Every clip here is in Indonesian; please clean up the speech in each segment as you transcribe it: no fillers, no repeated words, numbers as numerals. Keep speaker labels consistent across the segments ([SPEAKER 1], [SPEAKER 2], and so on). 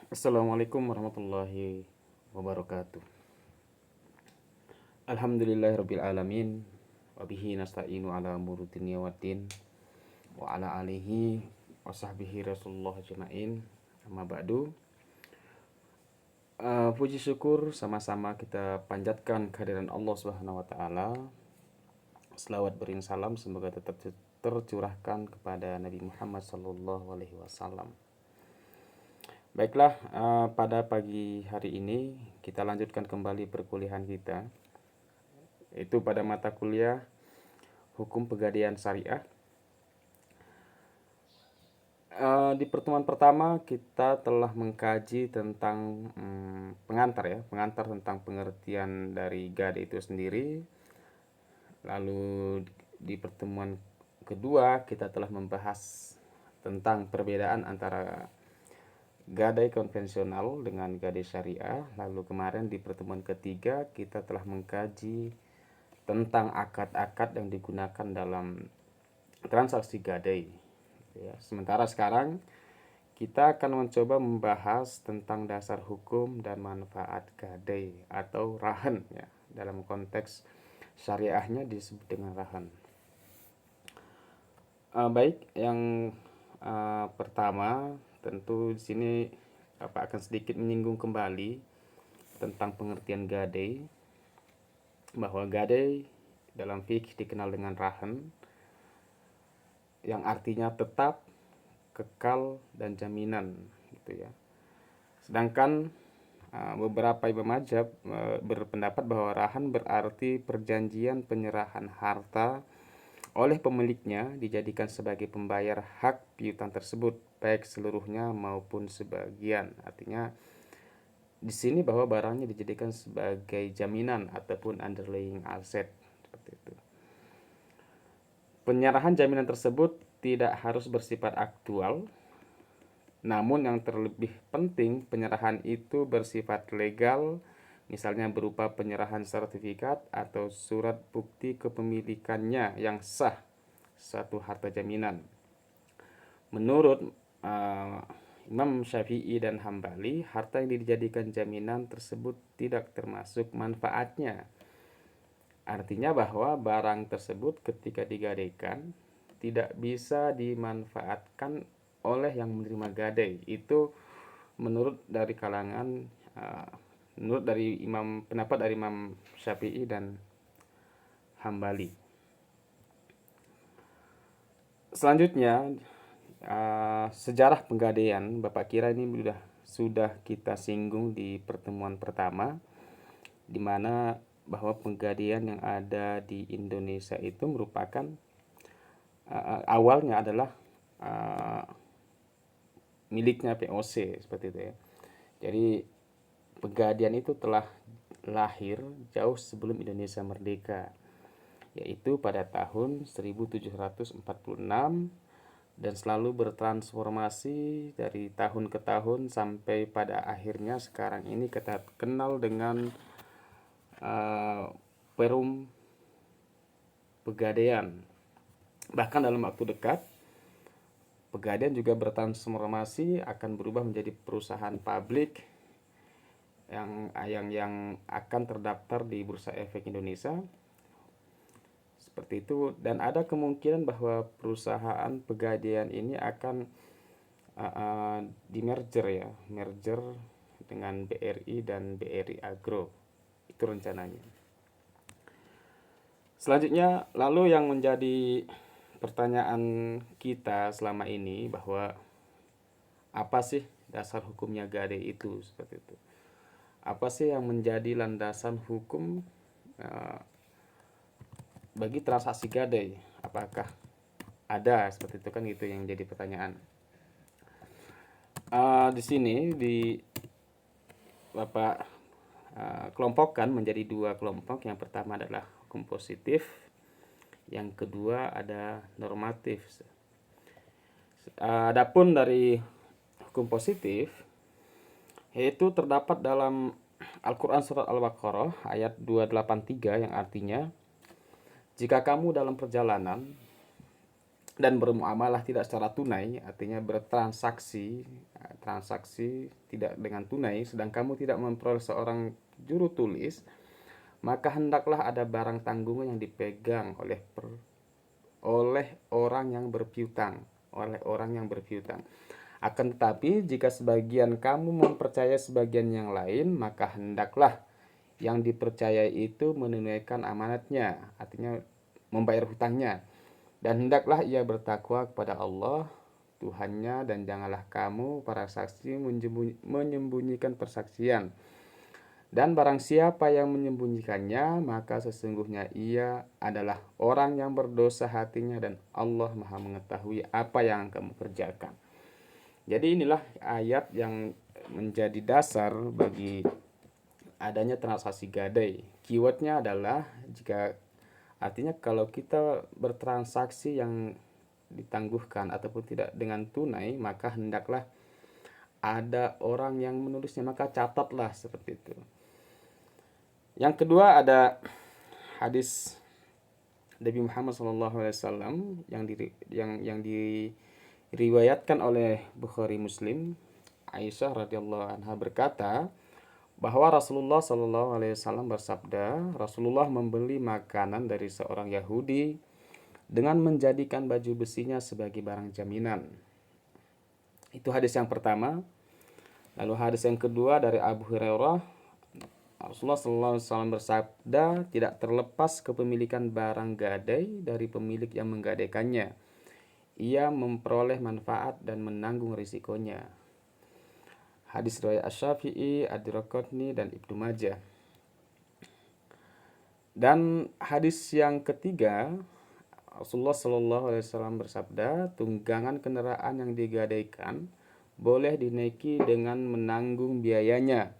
[SPEAKER 1] Assalamualaikum warahmatullahi wabarakatuh. Alhamdulillahirabbil alamin wa bihi nasta'inu ala umuri dunya waddin wa ala alihi wa sahbihi rasulullah ajmain. Amma ba'du. Puji syukur sama-sama kita panjatkan kehadiran Allah Subhanahu wa taala. Selawat bering salam semoga tetap tercurahkan kepada Nabi Muhammad sallallahu alaihi wasallam. Baiklah, pada pagi hari ini kita lanjutkan kembali perkuliahan kita, itu pada mata kuliah Hukum Pegadaian Syariah. Di pertemuan pertama kita telah mengkaji tentang pengantar tentang pengertian dari gadai itu sendiri. Lalu di pertemuan kedua kita telah membahas tentang perbedaan antara gadai konvensional dengan gadai syariah. Lalu kemarin di pertemuan ketiga kita telah mengkaji tentang akad-akad yang digunakan dalam transaksi gadai. Ya, sementara sekarang kita akan mencoba membahas tentang dasar hukum dan manfaat gadai atau rahan, ya. Dalam konteks syariahnya disebut dengan rahan. Baik, yang pertama tentu di sini Bapak akan sedikit menyinggung kembali tentang pengertian gadai, bahwa gadai dalam fikih dikenal dengan rahan, yang artinya tetap, kekal, dan jaminan, gitu ya. Sedangkan beberapa imam mazhab berpendapat bahwa rahan berarti perjanjian penyerahan harta oleh pemiliknya dijadikan sebagai pembayar hak piutang tersebut, baik seluruhnya maupun sebagian. Artinya di sini bahwa barangnya dijadikan sebagai jaminan ataupun underlying asset, seperti itu. Penyerahan jaminan tersebut tidak harus bersifat aktual, namun yang terlebih penting penyerahan itu bersifat legal, misalnya berupa penyerahan sertifikat atau surat bukti kepemilikannya yang sah suatu harta jaminan. Menurut Imam Syafi'i dan Hambali, harta yang dijadikan jaminan tersebut tidak termasuk manfaatnya. Artinya bahwa barang tersebut ketika digadaikan tidak bisa dimanfaatkan oleh yang menerima gadai. Itu menurut dari kalangan menurut dari pendapat dari Imam Syafi'i dan Hambali. Selanjutnya sejarah penggadaian, Bapak kira ini sudah kita singgung di pertemuan pertama, di mana bahwa penggadaian yang ada di Indonesia itu merupakan awalnya adalah miliknya POC, seperti itu ya. Jadi penggadaian itu telah lahir jauh sebelum Indonesia merdeka, yaitu pada tahun 1746, dan selalu bertransformasi dari tahun ke tahun sampai pada akhirnya sekarang ini kita kenal dengan Perum Pegadaian. Bahkan dalam waktu dekat Pegadaian juga bertransformasi akan berubah menjadi perusahaan publik yang akan terdaftar di Bursa Efek Indonesia, seperti itu. Dan ada kemungkinan bahwa perusahaan Pegadaian ini akan di merger dengan BRI dan BRI Agro, itu rencananya. Selanjutnya, lalu yang menjadi pertanyaan kita selama ini bahwa apa sih dasar hukumnya gadai itu, seperti itu. Apa sih yang menjadi landasan hukum bagi transaksi gadai? Apakah ada seperti itu, kan itu yang jadi pertanyaan. Di sini Bapak kelompokkan menjadi dua kelompok. Yang pertama adalah hukum positif, yang kedua ada normatif. Adapun dari hukum positif, yaitu terdapat dalam Al-Quran Surat Al-Baqarah ayat 283, yang artinya, jika kamu dalam perjalanan dan bermuamalah tidak secara tunai, artinya transaksi tidak dengan tunai, sedang kamu tidak memperoleh seorang juru tulis, maka hendaklah ada barang tanggungan yang dipegang oleh orang yang berpiutang, Akan tetapi jika sebagian kamu mempercayai sebagian yang lain, maka hendaklah yang dipercayai itu menunaikan amanatnya, artinya membayar hutangnya. Dan hendaklah ia bertakwa kepada Allah Tuhannya, dan janganlah kamu para saksi menyembunyikan persaksian. Dan barang siapa yang menyembunyikannya, maka sesungguhnya ia adalah orang yang berdosa hatinya, dan Allah Maha mengetahui apa yang kamu kerjakan. Jadi inilah ayat yang menjadi dasar bagi adanya transaksi gadai. Keywordnya adalah artinya kalau kita bertransaksi yang ditangguhkan ataupun tidak dengan tunai, maka hendaklah ada orang yang menulisnya, maka catatlah seperti itu. Yang kedua ada hadis Nabi Muhammad SAW yang diriwayatkan oleh Bukhari Muslim. Aisyah radhiyallahu anha berkata bahwa Rasulullah SAW bersabda, Rasulullah membeli makanan dari seorang Yahudi dengan menjadikan baju besinya sebagai barang jaminan. Itu hadis yang pertama. Lalu hadis yang kedua dari Abu Hurairah, Rasulullah SAW bersabda, tidak terlepas kepemilikan barang gadai dari pemilik yang menggadaikannya. Ia memperoleh manfaat dan menanggung risikonya. Hadis riwayat Asy-Syafi'i, Ad-Darqutni, dan Ibnu Majah. Dan hadis yang ketiga, Rasulullah SAW bersabda, tunggangan kendaraan yang digadaikan boleh dinaiki dengan menanggung biayanya,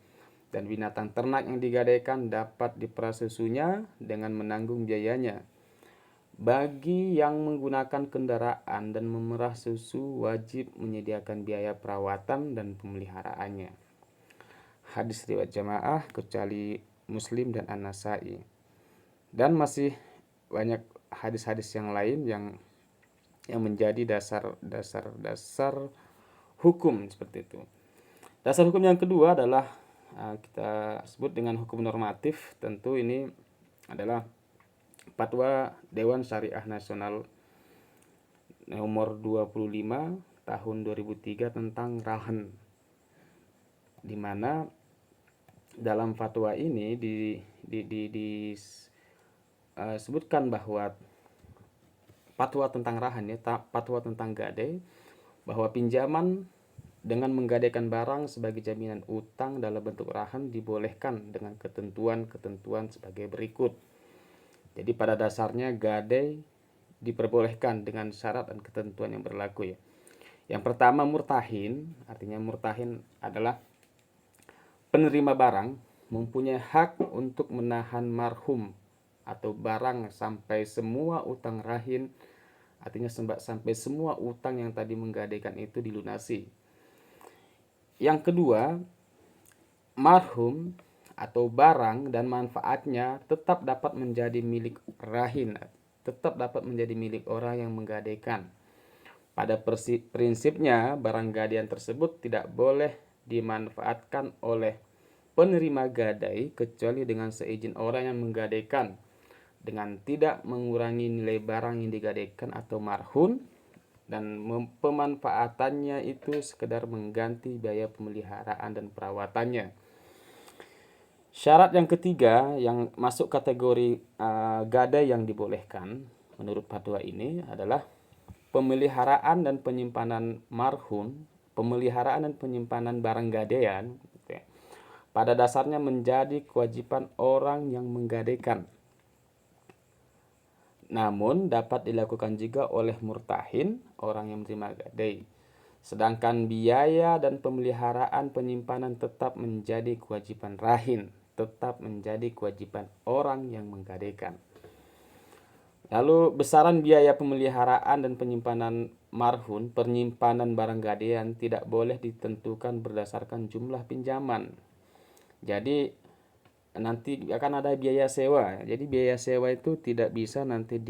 [SPEAKER 1] dan binatang ternak yang digadaikan dapat diperah susunya dengan menanggung biayanya. Bagi yang menggunakan kendaraan dan memerah susu wajib menyediakan biaya perawatan dan pemeliharaannya. Hadis riwayat jamaah kecuali Muslim dan An-Nasai. Dan masih banyak hadis-hadis yang lain yang menjadi dasar hukum seperti itu. Dasar hukum yang kedua adalah kita sebut dengan hukum normatif. Tentu ini adalah Fatwa Dewan Syariah Nasional nomor 25 tahun 2003 tentang rahan, di mana dalam fatwa ini disebutkan bahwa fatwa tentang rahan, fatwa tentang gadai, bahwa pinjaman dengan menggadaikan barang sebagai jaminan utang dalam bentuk rahan dibolehkan dengan ketentuan-ketentuan sebagai berikut. Jadi pada dasarnya gadai diperbolehkan dengan syarat dan ketentuan yang berlaku ya. Yang pertama murtahin, artinya murtahin adalah penerima barang mempunyai hak untuk menahan marhum atau barang sampai semua utang rahin, artinya sampai semua utang yang tadi menggadaikan itu dilunasi. Yang kedua, marhum atau barang dan manfaatnya tetap dapat menjadi milik rahin, tetap dapat menjadi milik orang yang menggadaikan. Pada prinsipnya, barang gadaian tersebut tidak boleh dimanfaatkan oleh penerima gadai kecuali dengan seizin orang yang menggadaikan, dengan tidak mengurangi nilai barang yang digadaikan atau marhun, dan pemanfaatannya itu sekedar mengganti biaya pemeliharaan dan perawatannya. Syarat yang ketiga yang masuk kategori gadai yang dibolehkan menurut fatwa ini adalah pemeliharaan dan penyimpanan marhum, pemeliharaan dan penyimpanan barang gadaian pada dasarnya menjadi kewajiban orang yang menggadaikan. Namun dapat dilakukan juga oleh murtahin, orang yang menerima gadai. Sedangkan biaya dan pemeliharaan penyimpanan tetap menjadi kewajiban rahin, tetap menjadi kewajiban orang yang menggadaikan. Lalu besaran biaya pemeliharaan dan penyimpanan marhun, penyimpanan barang gadaian tidak boleh ditentukan berdasarkan jumlah pinjaman. Jadi nanti akan ada biaya sewa. Jadi biaya sewa itu tidak bisa nanti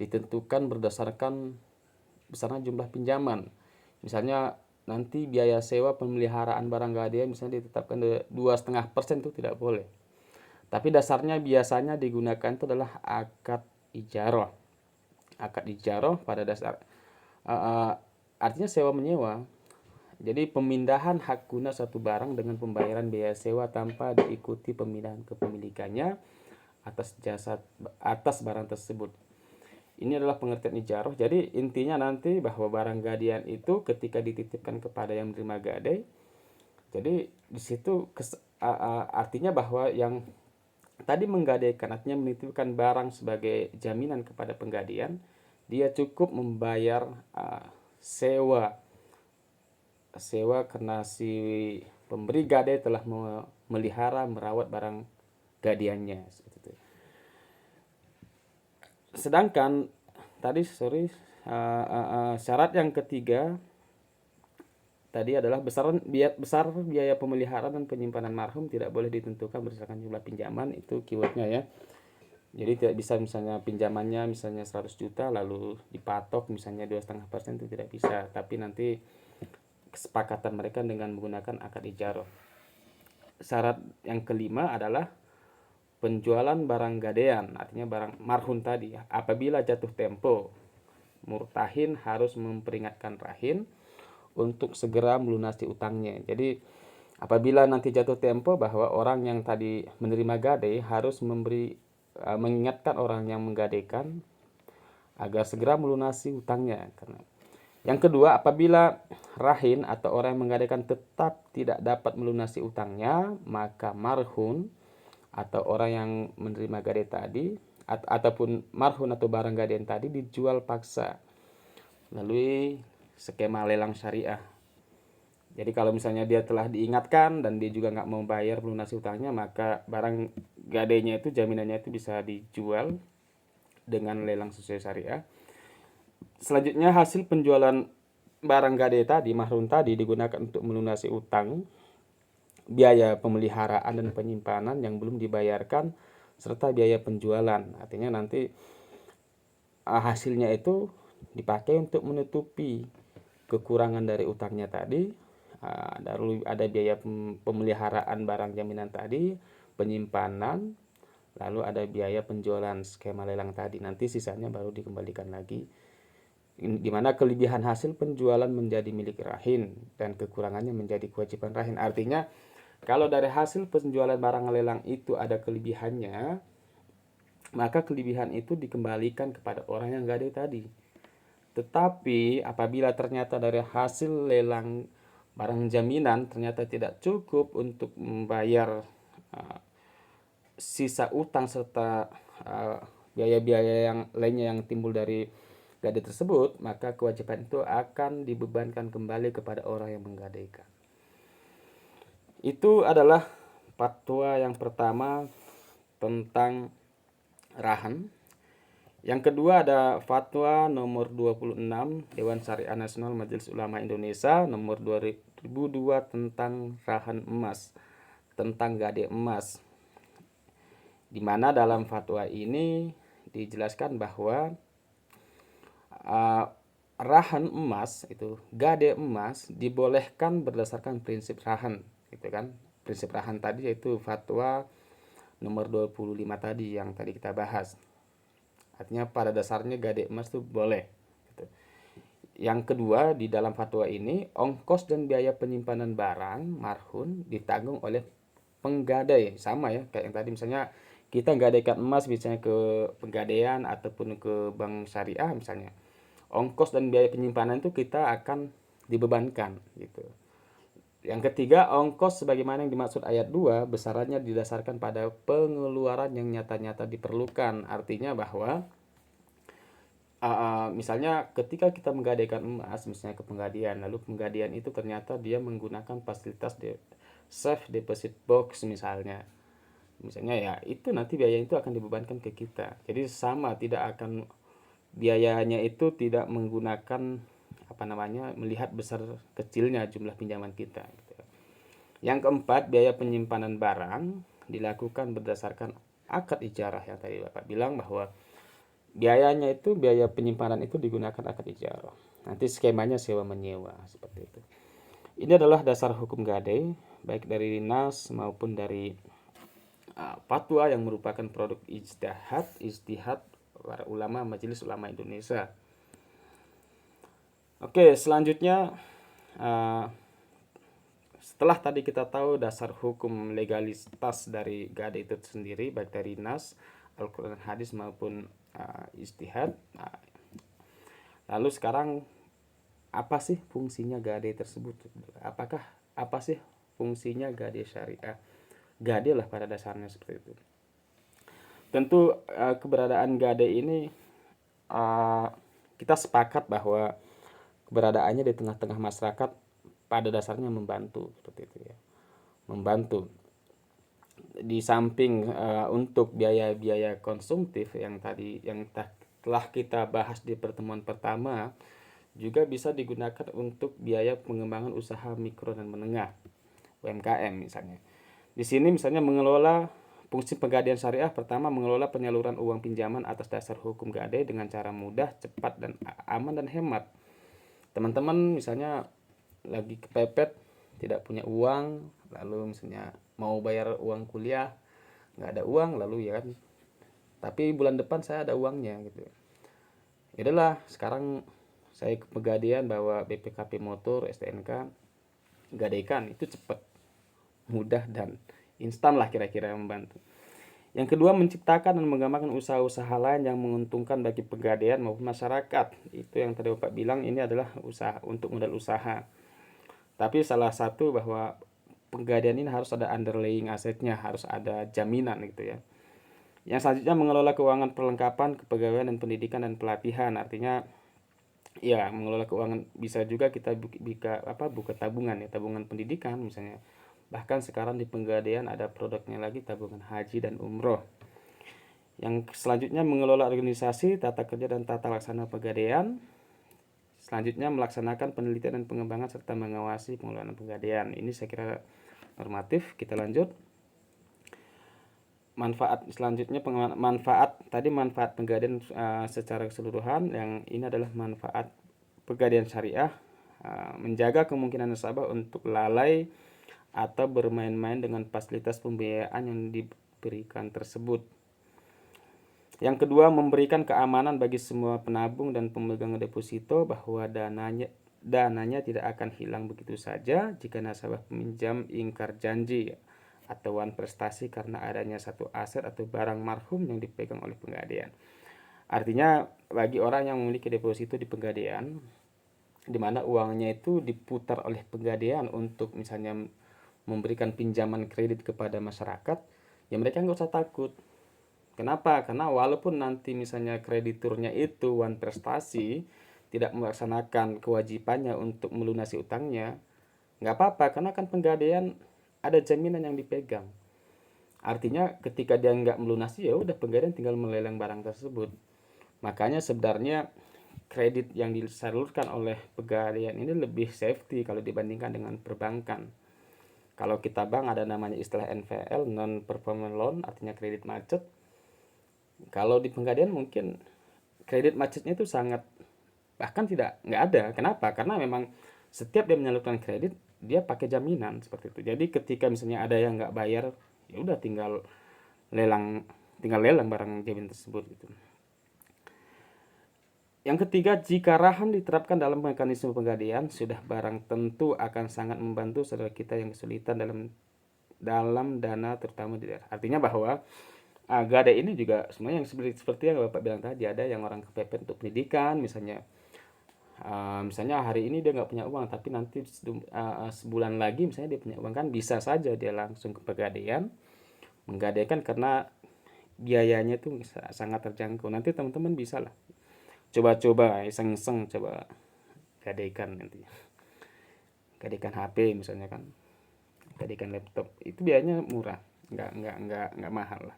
[SPEAKER 1] ditentukan berdasarkan besarnya jumlah pinjaman. Misalnya nanti biaya sewa pemeliharaan barang gadaian misalnya ditetapkan 2,5%, itu tidak boleh. Tapi dasarnya biasanya digunakan itu adalah akad ijarah. Akad ijarah pada dasar artinya sewa menyewa. Jadi pemindahan hak guna satu barang dengan pembayaran biaya sewa tanpa diikuti pemindahan kepemilikannya atas barang tersebut. Ini adalah pengertian ijarah. Jadi intinya nanti bahwa barang gadaian itu ketika dititipkan kepada yang menerima gadai, jadi di situ artinya bahwa yang tadi menggadaikan, artinya menitipkan barang sebagai jaminan kepada penggadaian, dia cukup membayar sewa karena si pemberi gadai telah memelihara, merawat barang gadaiannya seperti itu. Sedangkan tadi syarat yang ketiga tadi adalah besar biaya pemeliharaan dan penyimpanan marhum tidak boleh ditentukan berdasarkan jumlah pinjaman. Itu keywordnya ya. Jadi tidak bisa misalnya pinjamannya misalnya 100 juta lalu dipatok misalnya 2,5%, itu tidak bisa. Tapi nanti kesepakatan mereka dengan menggunakan akad ijarah. Syarat yang kelima adalah penjualan barang gadaian, artinya barang marhum tadi. Apabila jatuh tempo, murtahin harus memperingatkan rahin untuk segera melunasi utangnya. Jadi apabila nanti jatuh tempo bahwa orang yang tadi menerima gadai harus mengingatkan orang yang menggadaikan agar segera melunasi utangnya. Yang kedua, apabila rahin atau orang yang menggadaikan tetap tidak dapat melunasi utangnya, maka marhun atau orang yang menerima gadai tadi ataupun marhun atau barang gadaian tadi dijual paksa melalui skema lelang syariah. Jadi kalau misalnya dia telah diingatkan dan dia juga nggak mau bayar melunasi utangnya, maka barang gadainya itu, jaminannya itu bisa dijual dengan lelang sesuai syariah. Selanjutnya, hasil penjualan barang gadai tadi, marhum tadi, digunakan untuk melunasi utang, biaya pemeliharaan dan penyimpanan yang belum dibayarkan, serta biaya penjualan. Artinya nanti hasilnya itu dipakai untuk menutupi kekurangan dari utangnya tadi. Ada biaya pemeliharaan barang jaminan tadi, penyimpanan, lalu ada biaya penjualan skema lelang tadi. Nanti sisanya baru dikembalikan lagi, di mana kelebihan hasil penjualan menjadi milik rahin dan kekurangannya menjadi kewajiban rahin. Artinya kalau dari hasil penjualan barang lelang itu ada kelebihannya, maka kelebihan itu dikembalikan kepada orang yang gadai tadi. Tetapi apabila ternyata dari hasil lelang barang jaminan ternyata tidak cukup untuk membayar sisa utang serta biaya-biaya yang lainnya yang timbul dari gadai tersebut, maka kewajiban itu akan dibebankan kembali kepada orang yang menggadaikan. Itu adalah fatwa yang pertama tentang rahan. Yang kedua ada fatwa nomor 26 Dewan Syariah Nasional Majelis Ulama Indonesia nomor 2002 tentang rahan emas, tentang gadai emas. Di mana dalam fatwa ini dijelaskan bahwa rahan emas itu, gadai emas dibolehkan berdasarkan prinsip rahan, gitu kan. Prinsip rahan tadi yaitu fatwa nomor 25 tadi yang tadi kita bahas. Artinya pada dasarnya gadai emas itu boleh, gitu. Yang kedua, di dalam fatwa ini ongkos dan biaya penyimpanan barang marhum ditanggung oleh penggadai. Sama ya kayak yang tadi, misalnya kita gadaikan emas misalnya ke penggadaian ataupun ke bank syariah misalnya, ongkos dan biaya penyimpanan itu kita akan dibebankan, gitu. Yang ketiga, ongkos sebagaimana yang dimaksud ayat 2 besarannya didasarkan pada pengeluaran yang nyata-nyata diperlukan. Artinya bahwa misalnya ketika kita menggadaikan emas misalnya ke penggadaian, lalu penggadaian itu ternyata dia menggunakan fasilitas safe deposit box misalnya ya, itu nanti biaya itu akan dibebankan ke kita. Jadi sama, tidak akan, biayanya itu tidak menggunakan melihat besar kecilnya jumlah pinjaman kita, gitu. Yang keempat, biaya penyimpanan barang dilakukan berdasarkan akad ijarah yang tadi Bapak bilang, bahwa Biayanya itu, biaya penyimpanan itu digunakan akad ijarah. Nanti skemanya sewa menyewa seperti itu. Ini adalah dasar hukum gadai baik dari nas maupun dari fatwa yang merupakan produk ijtihad para ulama Majelis Ulama Indonesia. Oke, selanjutnya uh, setelah tadi kita tahu dasar hukum legalitas dari gadai itu sendiri baik dari nas, Al-Quran, hadis maupun ijtihad. Lalu sekarang apa sih fungsinya gadai tersebut? Apa sih fungsinya gadai syariah? Gadai lah pada dasarnya seperti itu. Tentu keberadaan gadai ini kita sepakat bahwa keberadaannya di tengah-tengah masyarakat pada dasarnya membantu seperti itu ya. Membantu di samping untuk biaya-biaya konsumtif yang telah kita bahas di pertemuan pertama, juga bisa digunakan untuk biaya pengembangan usaha mikro dan menengah UMKM misalnya. Di sini misalnya mengelola fungsi pegadaian syariah, pertama mengelola penyaluran uang pinjaman atas dasar hukum gadai dengan cara mudah, cepat dan aman dan hemat. Teman-teman misalnya lagi kepepet, tidak punya uang, lalu misalnya mau bayar uang kuliah, nggak ada uang, lalu ya kan, tapi bulan depan saya ada uangnya gitu. Yaudahlah, sekarang saya ke Pegadaian bawa BPKB motor, STNK, gadaikan, itu cepat, mudah dan instan lah kira-kira membantu. Yang kedua, menciptakan dan mengembangkan usaha-usaha lain yang menguntungkan bagi Pegadaian maupun masyarakat. Itu yang tadi Bapak bilang, ini adalah usaha untuk modal usaha. Tapi salah satu bahwa Pegadaian ini harus ada underlying asetnya, harus ada jaminan gitu ya. Yang selanjutnya mengelola keuangan perlengkapan, kepegawaian dan pendidikan dan pelatihan. Artinya ya mengelola keuangan bisa juga kita buka tabungan ya, tabungan pendidikan misalnya. Bahkan sekarang di Pegadaian ada produknya lagi, tabungan haji dan umroh. Yang selanjutnya mengelola organisasi, tata kerja dan tata laksana Pegadaian. Selanjutnya melaksanakan penelitian dan pengembangan serta mengawasi pengelolaan Pegadaian. Ini saya kira normatif. Kita lanjut. Manfaat selanjutnya, manfaat Pegadaian secara keseluruhan. Yang ini adalah manfaat Pegadaian syariah, menjaga kemungkinan nasabah untuk lalai atau bermain-main dengan fasilitas pembiayaan yang diberikan tersebut. Yang kedua, memberikan keamanan bagi semua penabung dan pemegang deposito bahwa dananya tidak akan hilang begitu saja jika nasabah peminjam ingkar janji atau wan prestasi karena adanya satu aset atau barang marhum yang dipegang oleh Pegadaian. Artinya bagi orang yang memiliki deposito di Pegadaian, di mana uangnya itu diputar oleh Pegadaian untuk misalnya memberikan pinjaman kredit kepada masyarakat, ya mereka nggak usah takut. Kenapa? Karena walaupun nanti misalnya krediturnya itu wan prestasi tidak melaksanakan kewajibannya untuk melunasi utangnya, nggak apa-apa karena kan Pegadaian ada jaminan yang dipegang. Artinya ketika dia nggak melunasi ya udah Pegadaian tinggal melelang barang tersebut. Makanya sebenarnya kredit yang disalurkan oleh Pegadaian ini lebih safety kalau dibandingkan dengan perbankan. Kalau kita bank ada namanya istilah NPL, non performing loan, artinya kredit macet. Kalau di Pegadaian mungkin kredit macetnya itu sangat, bahkan nggak ada. Kenapa? Karena memang setiap dia menyalurkan kredit dia pakai jaminan seperti itu. Jadi ketika misalnya ada yang nggak bayar, ya udah lelang tinggal lelang barang jaminan tersebut gitu. Yang ketiga, jika raham diterapkan dalam mekanisme Pegadaian, sudah barang tentu akan sangat membantu saudara kita yang kesulitan dalam dana terutama di daerah. Artinya bahwa gadai ini juga semuanya yang seperti yang Bapak bilang tadi, ada yang orang kepepet untuk pendidikan misalnya. Misalnya hari ini dia nggak punya uang, tapi nanti sebulan lagi misalnya dia punya uang, kan bisa saja dia langsung ke Pegadaian menggadaikan karena biayanya itu sangat terjangkau. Nanti teman-teman bisa lah coba-coba iseng-iseng coba gadaikan nanti, gadaikan HP misalnya kan, gadaikan laptop, itu biayanya murah, nggak mahal lah.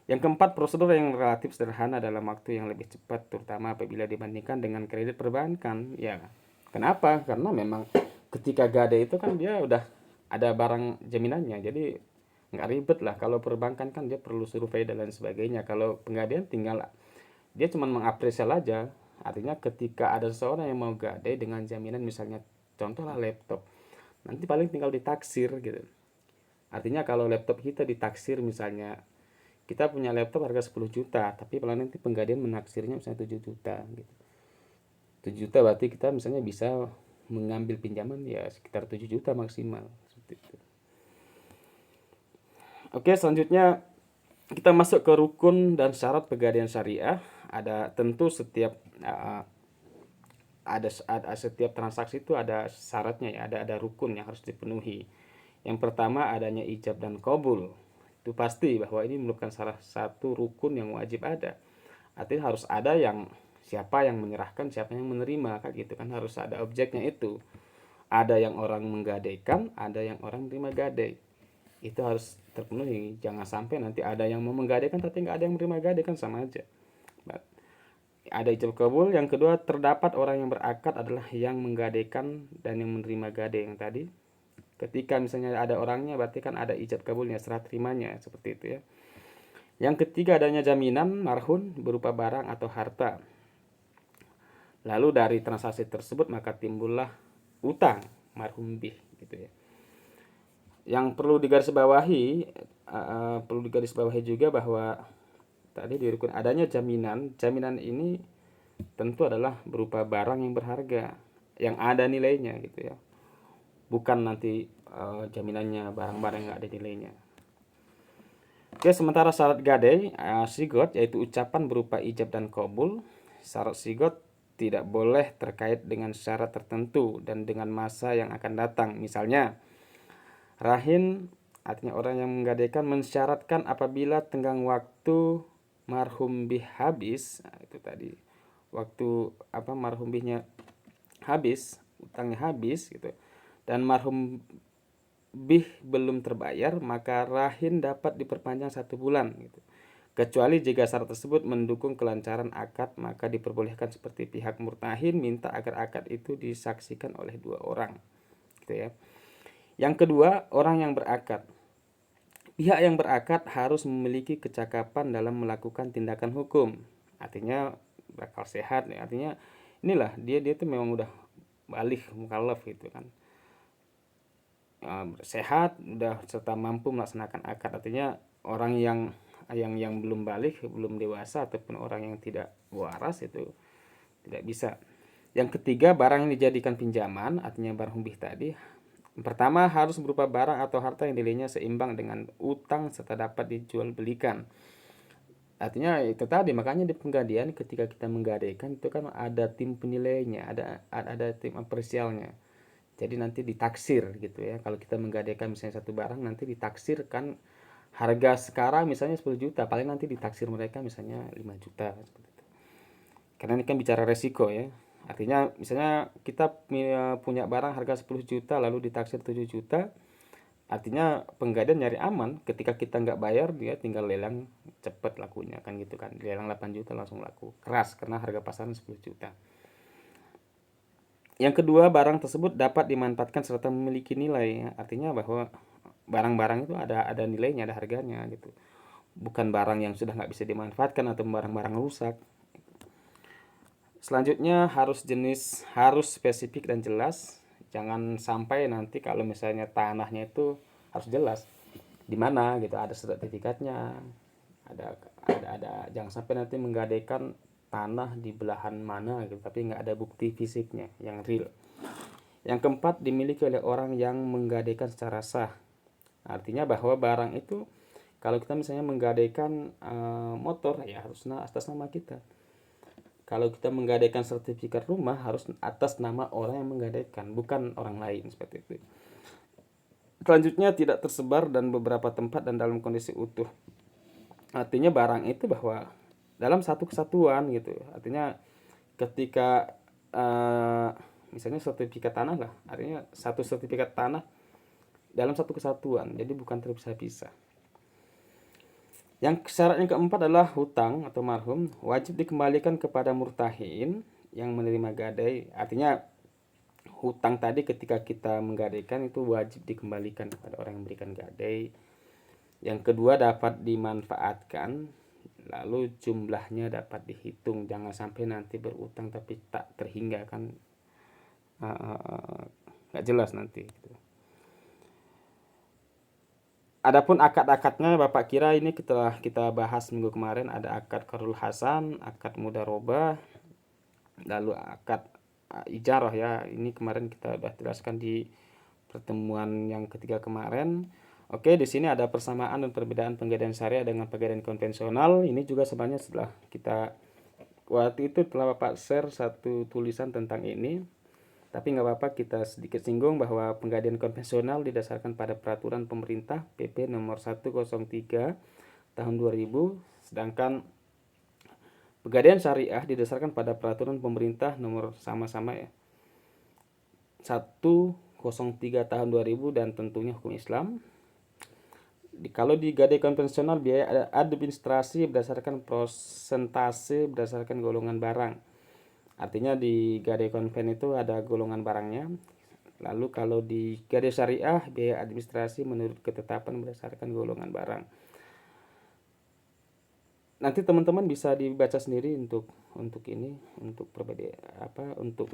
[SPEAKER 1] Yang keempat, prosedur yang relatif sederhana dalam waktu yang lebih cepat, terutama apabila dibandingkan dengan kredit perbankan. Ya, kenapa? Karena memang ketika gadai itu kan dia udah ada barang jaminannya, jadi nggak ribet lah. Kalau perbankan kan dia perlu survei dan lain sebagainya. Kalau Pegadaian tinggal dia cuma mengapresiasi aja. Artinya ketika ada seseorang yang mau gadai dengan jaminan misalnya contohlah laptop, nanti paling tinggal ditaksir gitu. Artinya kalau laptop kita ditaksir misalnya, kita punya laptop harga 10 juta, tapi kalau nanti penggadian menaksirnya misalnya 7 juta gitu. 7 juta berarti kita misalnya bisa mengambil pinjaman ya sekitar 7 juta maksimal. Seperti itu. Oke, selanjutnya kita masuk ke rukun dan syarat pegadaian syariah. Ada tentu setiap setiap transaksi itu ada syaratnya ya, ada rukun yang harus dipenuhi. Yang pertama adanya ijab dan qabul. Itu pasti bahwa ini merupakan salah satu rukun yang wajib ada. Artinya harus ada yang siapa yang menyerahkan, siapa yang menerima, kan gitu kan, harus ada objeknya itu. Ada yang orang menggadaikan, ada yang orang menerima gadai. Itu harus terpenuhi. Jangan sampai nanti ada yang mau menggadaikan tapi nggak ada yang menerima gadai, kan sama aja. Ada ijab kabul. Yang kedua, terdapat orang yang berakad adalah yang menggadaikan dan yang menerima gadai yang tadi. Ketika misalnya ada orangnya berarti kan ada ijab kabulnya, serah terimanya, seperti itu ya. Yang ketiga adanya jaminan marhun berupa barang atau harta. Lalu dari transaksi tersebut maka timbullah utang marhum bih gitu ya. Yang perlu digarisbawahi juga bahwa tadi di rukun adanya jaminan. Jaminan ini tentu adalah berupa barang yang berharga, yang ada nilainya gitu ya. Bukan nanti jaminannya barang-barang yang nggak ada nilainya. Oke, sementara syarat gadai sigot yaitu ucapan berupa ijab dan qabul. Syarat sigot tidak boleh terkait dengan syarat tertentu dan dengan masa yang akan datang. Misalnya, rahin artinya orang yang menggadaikan mensyaratkan apabila tenggang waktu marhum bih habis. Nah, itu tadi waktu marhum bihnya habis, utangnya habis gitu, dan marhum bih belum terbayar, maka rahin dapat diperpanjang 1 bulan gitu. Kecuali jika syarat tersebut mendukung kelancaran akad, maka diperbolehkan seperti pihak murtahin minta agar akad itu disaksikan oleh 2 orang gitu ya. Yang kedua, orang yang berakad. Pihak yang berakad harus memiliki kecakapan dalam melakukan tindakan hukum. Artinya bakal sehat ya. Artinya inilah dia tuh memang udah balik mukallaf gitu kan. Sehat, udah serta mampu melaksanakan akad. Artinya orang yang belum balik, belum dewasa ataupun orang yang tidak waras itu tidak bisa. Yang ketiga, barang yang dijadikan pinjaman, artinya barang humbih tadi, pertama harus berupa barang atau harta yang nilainya seimbang dengan utang serta dapat dijual belikan. Artinya itu tadi, makanya di penggadian ketika kita menggadaikan itu kan ada tim penilainya, ada tim apresialnya. Jadi nanti ditaksir gitu ya. Kalau kita menggadaikan misalnya satu barang, nanti ditaksirkan harga sekarang misalnya 10 juta, paling nanti ditaksir mereka misalnya 5 juta seperti itu. Karena ini kan bicara resiko ya. Artinya misalnya kita punya barang harga 10 juta lalu ditaksir 7 juta. Artinya penggadian nyari aman, ketika kita nggak bayar dia tinggal lelang cepet lakunya kan gitu kan. Lelang 8 juta langsung laku. Keras karena harga pasaran 10 juta. Yang kedua, barang tersebut dapat dimanfaatkan serta memiliki nilai. Artinya bahwa barang-barang itu ada nilainya, ada harganya gitu. Bukan barang yang sudah nggak bisa dimanfaatkan atau barang-barang rusak. Selanjutnya harus spesifik dan jelas. Jangan sampai nanti kalau misalnya tanahnya itu harus jelas di mana gitu, ada sertifikatnya, ada jangan sampai nanti menggadaikan tanah di belahan mana gitu tapi nggak ada bukti fisiknya yang real. Yang keempat, dimiliki oleh orang yang menggadaikan secara sah. Artinya bahwa barang itu kalau kita misalnya menggadaikan motor ya harus atas nama kita. Kalau kita menggadaikan sertifikat rumah harus atas nama orang yang menggadaikan, bukan orang lain, seperti itu. Selanjutnya, tidak tersebar dan beberapa tempat dan dalam kondisi utuh. Artinya barang itu bahwa dalam satu kesatuan gitu. Artinya ketika misalnya sertifikat tanah lah, artinya satu sertifikat tanah dalam satu kesatuan, jadi bukan terpisah-pisah. Yang syarat yang keempat adalah hutang atau marhum wajib dikembalikan kepada murtahin yang menerima gadai. Artinya hutang tadi ketika kita menggadaikan itu wajib dikembalikan kepada orang yang memberikan gadai. Yang kedua, dapat dimanfaatkan. lalu jumlahnya dapat dihitung, jangan sampai nanti berutang tapi tak terhingga kan, nggak jelas nanti gitu. Adapun akad-akadnya Bapak kira ini kita bahas minggu kemarin, ada akad qarul hasan, akad mudharabah, lalu akad ijarah ya. Ini kemarin kita sudah jelaskan di pertemuan yang ketiga kemarin. Oke, di sini ada persamaan dan perbedaan penggadaian syariah dengan penggadaian konvensional. Ini juga sebenarnya setelah kita waktu itu telah Bapak share satu tulisan tentang ini. Tapi nggak apa-apa, kita sedikit singgung bahwa penggadaian konvensional didasarkan pada peraturan pemerintah PP nomor 103 tahun 2000, sedangkan penggadaian syariah didasarkan pada peraturan pemerintah nomor sama-sama ya 103 tahun 2000 dan tentunya hukum Islam. Kalau di gadai konvensional biaya administrasi berdasarkan persentase berdasarkan golongan barang. Artinya di gadai konven itu ada golongan barangnya. Lalu kalau di gadai syariah biaya administrasi menurut ketetapan berdasarkan golongan barang. Nanti teman-teman bisa dibaca sendiri untuk ini, untuk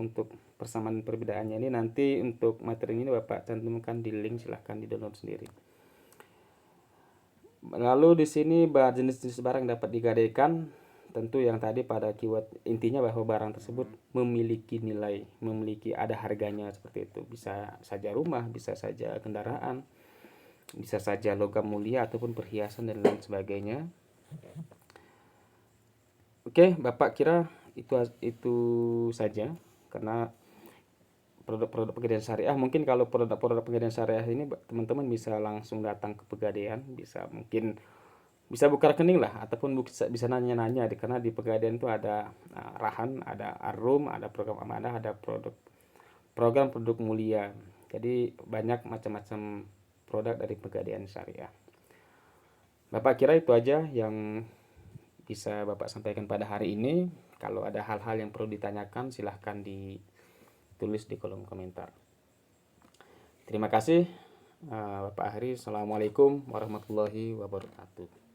[SPEAKER 1] untuk persamaan perbedaannya ini. Nanti untuk materi ini Bapak cantumkan di link, silahkan di-download sendiri. Lalu di sini jenis-jenis barang dapat digadaikan. Tentu yang tadi pada keyword intinya bahwa barang tersebut memiliki nilai, memiliki ada harganya seperti itu. Bisa saja rumah, bisa saja kendaraan, bisa saja logam mulia ataupun perhiasan dan lain sebagainya. Oke, Bapak kira itu saja, karena produk-produk pegadaian syariah. Mungkin kalau produk-produk pegadaian syariah ini teman-teman bisa langsung datang ke Pegadaian, bisa buka rekening lah, ataupun bisa nanya-nanya karena di Pegadaian itu ada Rahan, ada Arum, ada program amanah, ada program produk mulia. Jadi banyak macam-macam produk dari Pegadaian syariah. Bapak kira itu aja yang bisa Bapak sampaikan pada hari ini. Kalau ada hal-hal yang perlu ditanyakan silahkan ditulis di kolom komentar. Terima kasih Bapak Ahri. Assalamualaikum warahmatullahi wabarakatuh.